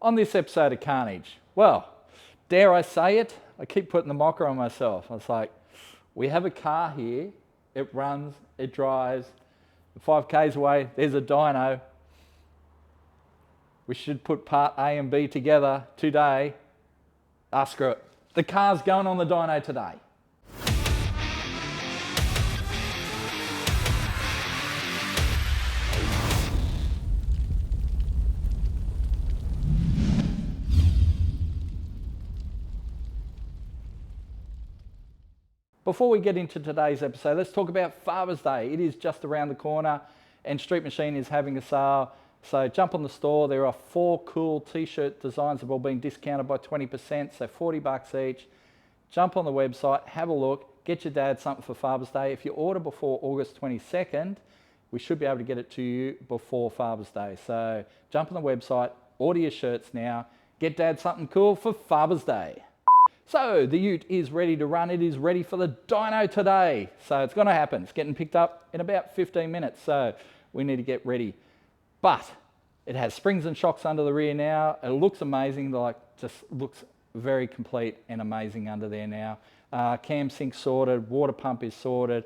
On this episode of Carnage, well, dare I say it, I keep putting the mocker on myself. I was like, we have a car here, it runs, it drives, 5Ks away, there's a dyno. We should put part A and B together today. Screw it. The car's going on the dyno today. Before we get into today's episode, let's talk about Father's Day. It is just around the corner and Street Machine is having a sale. So jump on the store. There are 4 cool t-shirt designs that have all been discounted by 20%, so 40 bucks each. Jump on the website, have a look, get your dad something for Father's Day. If you order before August 22nd, we should be able to get it to you before Father's Day. So jump on the website, order your shirts now, get dad something cool for Father's Day. So the Ute is ready to run. It is ready for the dyno today. So it's going to happen. It's getting picked up in about 15 minutes. So we need to get ready. But it has springs and shocks under the rear now. It looks amazing. Just looks very complete and amazing under there now. Cam sync sorted. Water pump is sorted.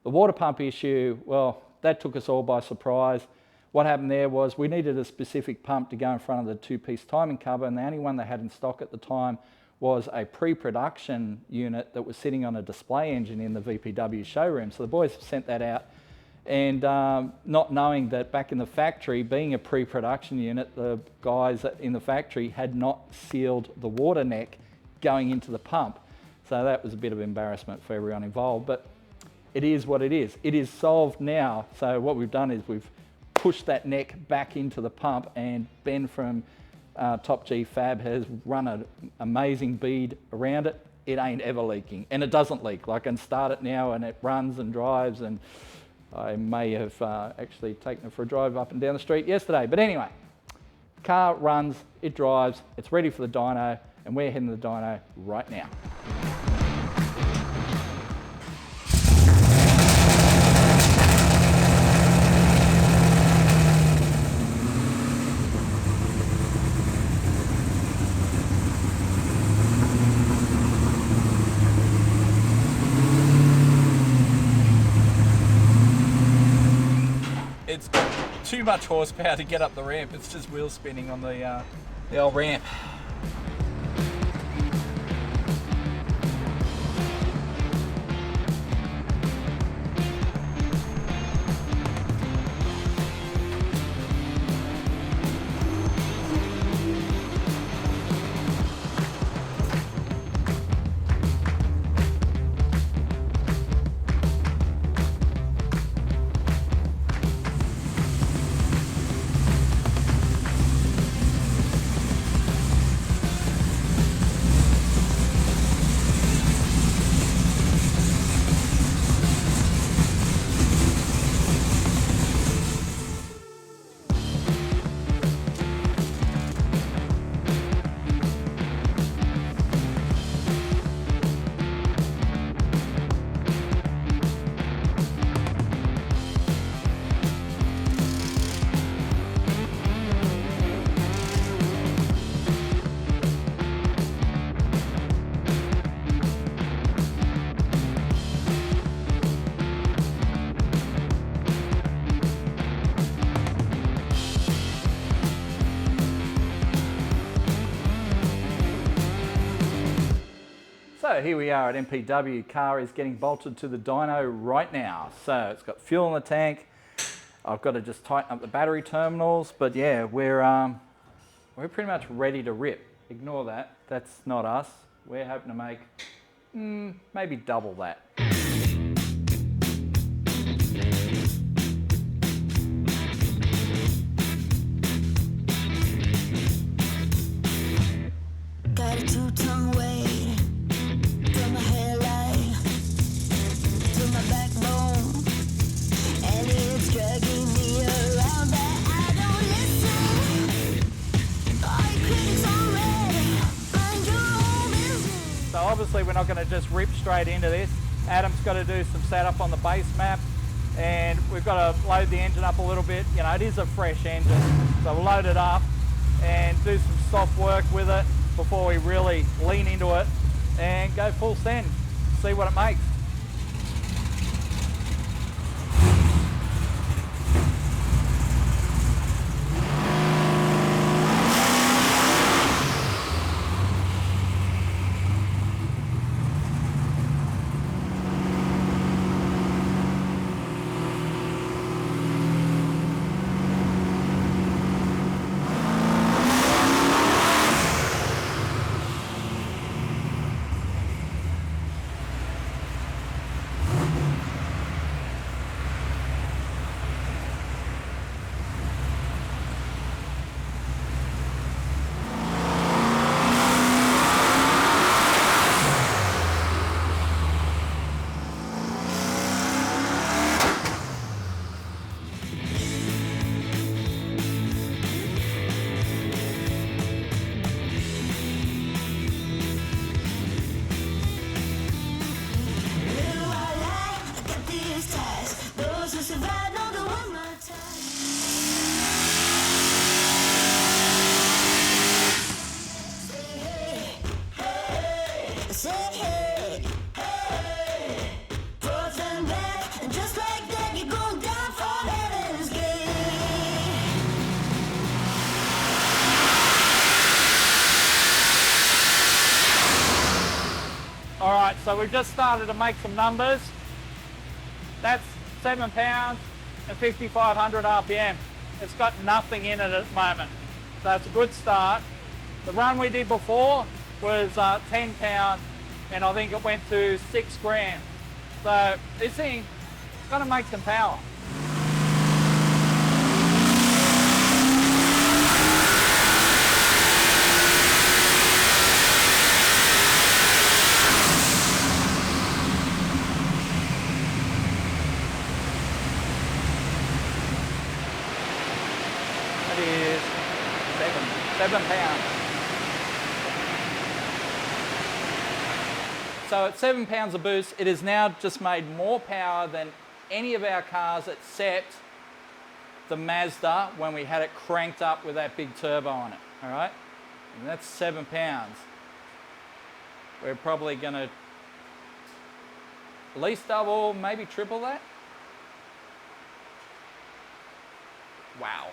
The water pump issue, well, that took us all by surprise. What happened there was we needed a specific pump to go in front of the 2-piece timing cover, and the only one they had in stock at the time was a pre-production unit that was sitting on a display engine in the VPW showroom. So the boys sent that out, and not knowing that back in the factory, being a pre-production unit, the guys in the factory had not sealed the water neck going into the pump. So that was a bit of embarrassment for everyone involved, but it is what it is. It is solved now. So what we've done is we've pushed that neck back into the pump, and Ben from Top G Fab has run an amazing bead around it. It ain't ever leaking, and it doesn't leak. I can start it now and it runs and drives, and I may have actually taken it for a drive up and down the street yesterday. But anyway, car runs, it drives, it's ready for the dyno, and we're heading to the dyno right now. It's too much horsepower to get up the ramp. It's just wheel spinning on the old ramp. So here we are at MPW. Car is getting bolted to the dyno right now. So it's got fuel in the tank. I've got to just tighten up the battery terminals, but yeah, we're pretty much ready to rip. Ignore that. That's not us. We're hoping to make maybe double that. Got a 2-ton weight. Obviously we're not going to just rip straight into this. Adam's got to do some setup on the base map, and we've got to load the engine up a little bit. You know, it is a fresh engine, so we'll load it up, and do some soft work with it before we really lean into it and go full send, see what it makes. All right, so we've just started to make some numbers. That's 7 pounds and 5,500 RPM. It's got nothing in it at the moment, so it's a good start. The run we did before was 10 pounds, and I think it went to 6 grand. So this thing, it's gonna make some power. Is 7 pounds. So at 7 pounds of boost, it has now just made more power than any of our cars except the Mazda when we had it cranked up with that big turbo on it, all right? And that's 7 pounds. We're probably gonna at least double, maybe triple that. Wow.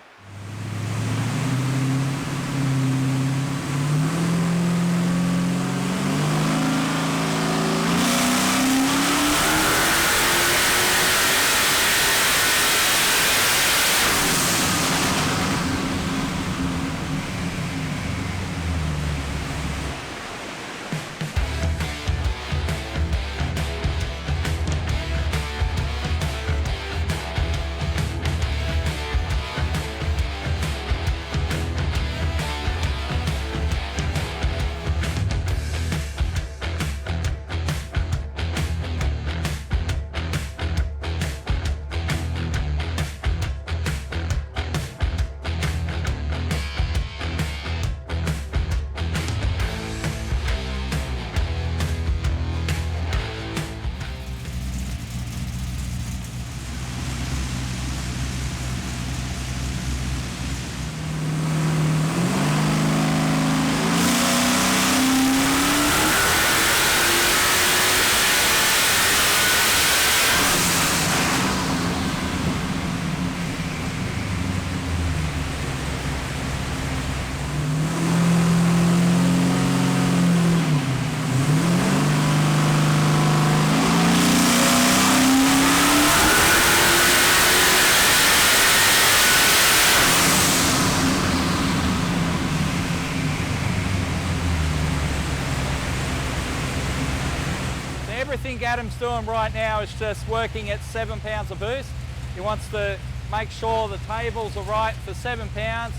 Everything Adam's doing right now is just working at 7 pounds of boost. He wants to make sure the tables are right for 7 pounds.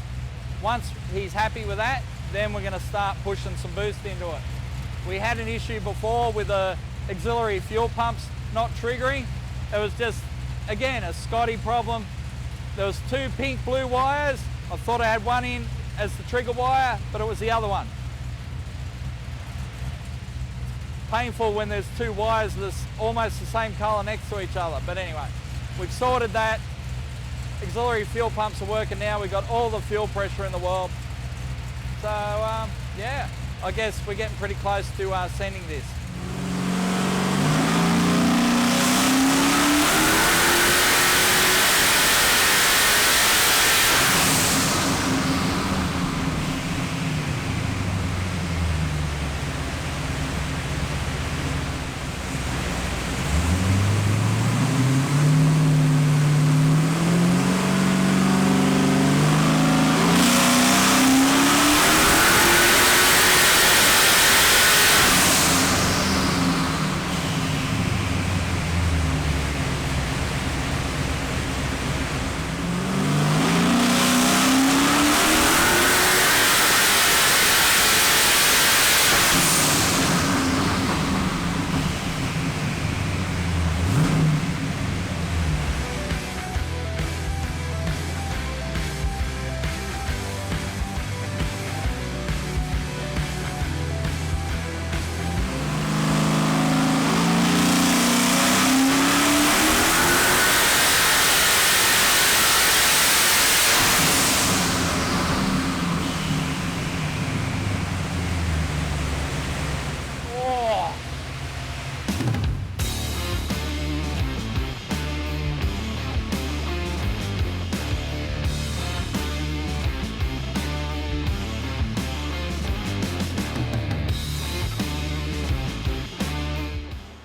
Once he's happy with that, then we're going to start pushing some boost into it. We had an issue before with the auxiliary fuel pumps not triggering. It was just, again, a Scotty problem. There was 2 pink blue wires. I thought I had one in as the trigger wire, but it was the other one. Painful when there's 2 wires that's almost the same colour next to each other. But anyway, we've sorted that. Auxiliary fuel pumps are working now. We've got all the fuel pressure in the world. So yeah, I guess we're getting pretty close to sending this.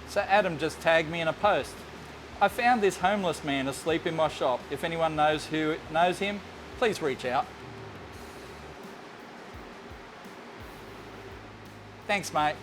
So Adam just tagged me in a post. I found this homeless man asleep in my shop. If anyone knows him, please reach out. Thanks, mate.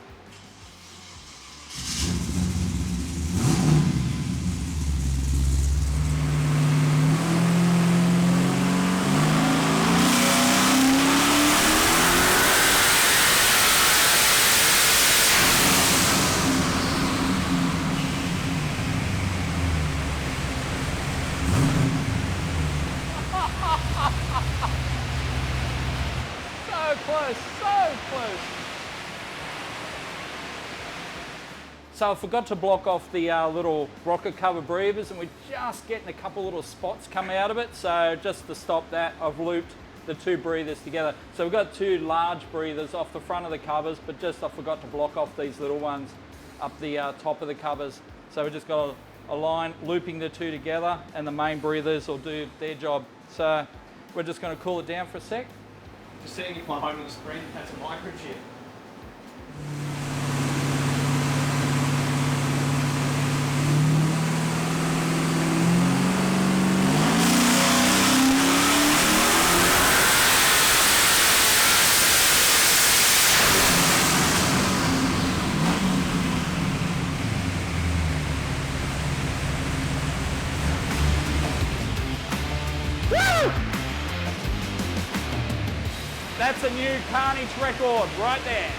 So close, so close. So I forgot to block off the little rocket cover breathers, and we're just getting a couple little spots come out of it. So just to stop that, I've looped the two breathers together. So we've got two large breathers off the front of the covers, but just I forgot to block off these little ones up the top of the covers. So we just got a line looping the two together, and the main breathers will do their job. So we're just going to cool it down for a sec. Just seeing if my homeless friend has a microchip. That's a new Carnage record right there.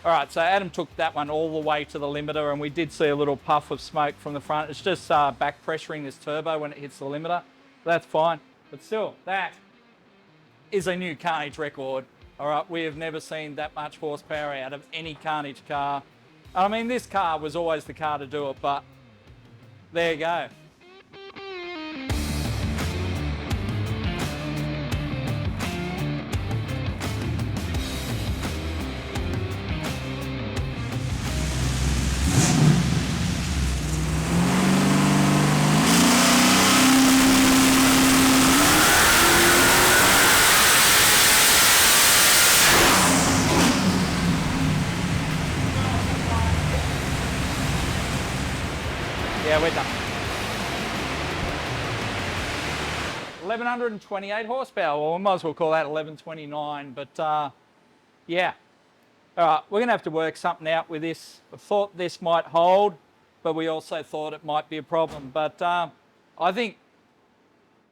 All right, so Adam took that one all the way to the limiter, and we did see a little puff of smoke from the front. It's just back pressuring this turbo when it hits the limiter. That's fine, but still, that is a new Carnage record. All right, we have never seen that much horsepower out of any Carnage car. I mean, this car was always the car to do it, but there you go. Yeah, we're done. 1128 horsepower. Well, we might as well call that 1129, but yeah. All right, we're gonna have to work something out with this. I thought this might hold, but we also thought it might be a problem. But I think,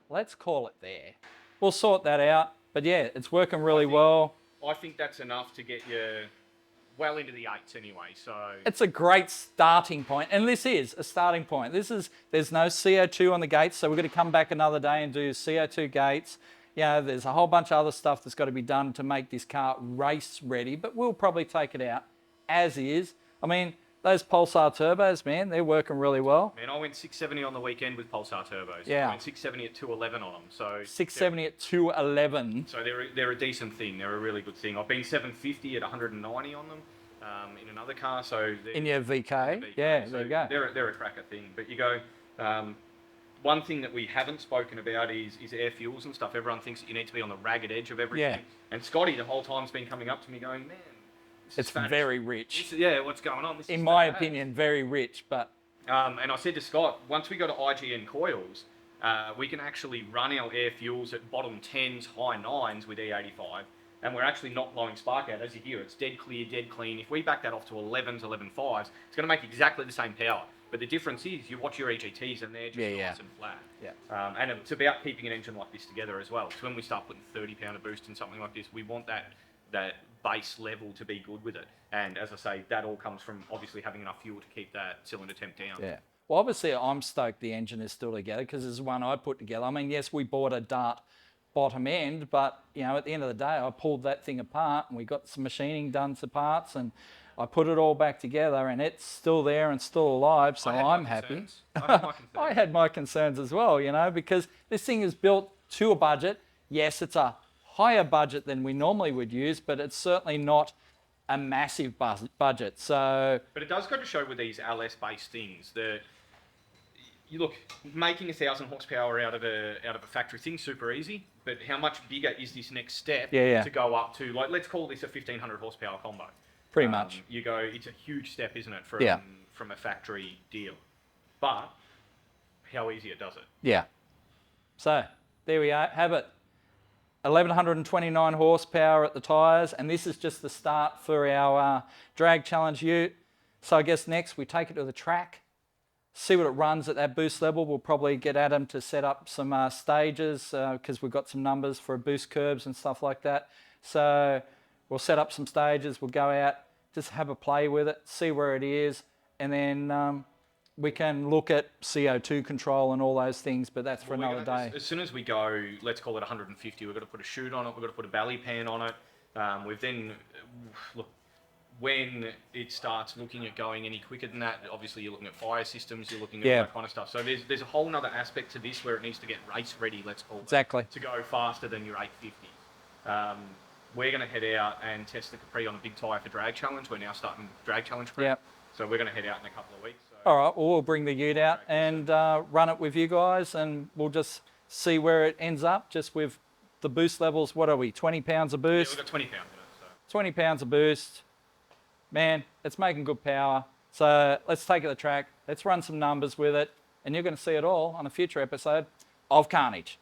let's call it there. We'll sort that out. But yeah, it's working really well. I think that's enough to get you well into the eights anyway, so... It's a great starting point, and this is a starting point. There's no CO2 on the gates, so we're going to come back another day and do CO2 gates. You know, there's a whole bunch of other stuff that's got to be done to make this car race ready, but we'll probably take it out as is. I mean, Those Pulsar turbos, man, they're working really well. Man, I went 670 on the weekend with Pulsar turbos. Yeah. I went 670 at 211 on them. So 670 at 211. So they're a decent thing. They're a really good thing. I've been 750 at 190 on them in another car. So In your VK? Yeah, so there you go. They're a cracker thing. But you go. One thing that we haven't spoken about is air fuels and stuff. Everyone thinks that you need to be on the ragged edge of everything. Yeah. And Scotty the whole time's been coming up to me going, man, this It's is fat. very rich. Yeah, what's going on? This In is my fat. opinion, very rich, but And I said to Scott, once we go to IGN coils, we can actually run our air fuels at bottom 10s, high 9s with E85, and we're actually not blowing spark out. As you hear, it's dead clear, dead clean. If we back that off to 11s, 11.5s, it's going to make exactly the same power. But the difference is, you watch your EGTs and they're just nice and flat. Yeah. And it's about keeping an engine like this together as well. So when we start putting 30 pounder of boost in something like this, we want that base level to be good with it. And as I say, that all comes from obviously having enough fuel to keep that cylinder temp down. yeah. Well, obviously, I'm stoked the engine is still together because it's one I put together. I mean, yes, we bought a Dart bottom end, but, you know, at the end of the day, I pulled that thing apart and we got some machining done to parts and I put it all back together and it's still there and still alive, so I'm happy. I had my concerns as well, you know, because this thing is built to a budget. Yes, it's a higher budget than we normally would use, but it's certainly not a massive budget. So, but it does go to show with these LS-based things that you look, making 1,000 horsepower out of a factory thing's super easy. But how much bigger is this next step to go up to? Like, let's call this a 1,500 horsepower combo. pretty much. You go, it's a huge step, isn't it, from a factory deal? But how easy it does it. Yeah. So there we have it. 1,129 horsepower at the tyres, and this is just the start for our Drag Challenge Ute. So I guess next we take it to the track, see what it runs at that boost level. We'll probably get Adam to set up some stages because we've got some numbers for boost curbs and stuff like that. So we'll set up some stages, we'll go out, just have a play with it, see where it is, and then we can look at CO2 control and all those things, but that's for another day. As soon as we go, let's call it 150, we've got to put a chute on it, we've got to put a belly pan on it. We've then, look, when it starts looking at going any quicker than that, obviously you're looking at fire systems, you're looking at all that kind of stuff. So there's a whole nother aspect to this where it needs to get race ready, let's call it. Exactly. To go faster than your 850. We're going to head out and test the Capri on a big tyre for Drag Challenge. We're now starting Drag Challenge prep. Yep. So we're going to head out in a couple of weeks. So. All right, well, we'll bring the Ute out and run it with you guys, and we'll just see where it ends up, just with the boost levels. What are we, 20 pounds of boost? Yeah, we've got 20 pounds in it. So. 20 pounds of boost. Man, it's making good power. So let's take it to the track. Let's run some numbers with it, and you're going to see it all on a future episode of Carnage.